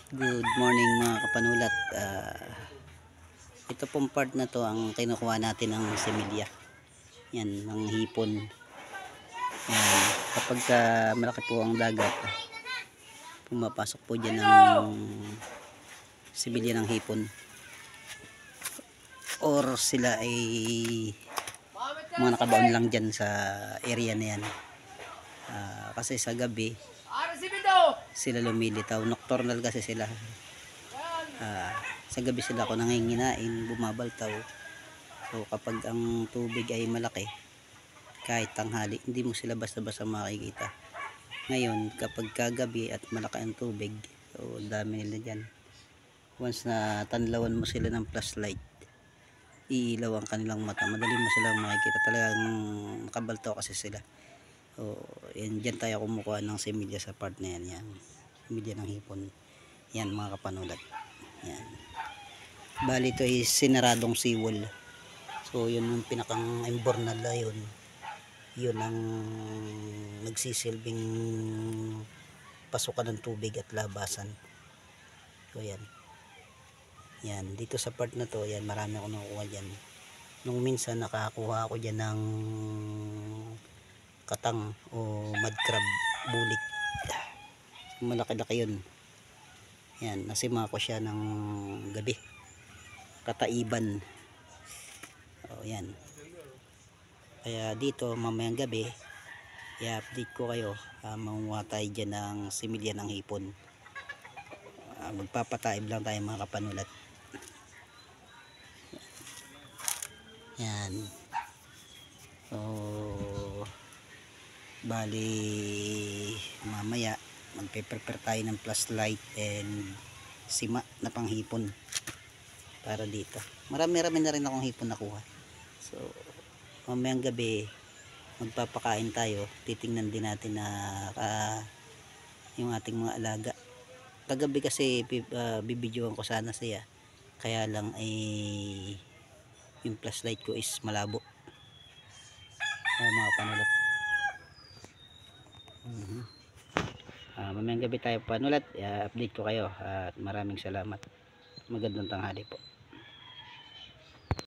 Good morning mga kapanulat. Ito pong part na to ang kinukuha natin ng similya. Yan, ng hipon. Yan. Kapag malaki po ang dagat, pumapasok po dyan ng similya ng hipon. Or sila ay mga nakabaon lang dyan sa area na yan. Kasi sa gabi, sila lumilitaw. Nocturnal kasi sila. Sa gabi sila ako nanginginain, bumabaltaw. So kapag ang tubig ay malaki, kahit tanghali, hindi mo sila basta-basta makikita. Ngayon, kapag kagabi at malaki ang tubig, so dami nila dyan. Once na tanlawan mo sila ng flashlight, iilaw ang kanilang mata. Madali mo silang makikita. Talagang nakabaltaw kasi sila. So, yan, dyan tayo kumukuha ng similya sa part na yan. Yan. Similya ng hipon. Yan mga kapanulat. Yan. Bali ito ay sinaradong seawall. So yun yung pinakang imbornal na yun. Yun ang nagsisilbing pasukan ng tubig at labasan. So yan. Yan. Dito sa part na to, yan, marami ako nakukuha dyan. Nung minsan nakakuha ako dyan ng katang o mud crab, bulik. Malaki-laki yun. Yan, nasima ko siya ng gabi. Kataiban. O yan. Kaya dito mamayang gabi, i-update ko kayo. Manguha tayo dyan ng similya ng hipon. Magpapataib lang tayo mga kapanulat. Yan. So bali mamaya magpe-prepare tayo ng flashlight and sima na panghipon para dito. Marami-rami na rin akong hipon nakuha. So mamayang gabi magpapakain tayo. Titingnan din natin na yung ating mga alaga. Kagabi kasi bibidyoan ko sana siya. Kaya lang ay yung flashlight ko is malabo. Mga panulat. Mamayang gabi tayo panulat. Update ko kayo at maraming salamat. Magandang tanghali po.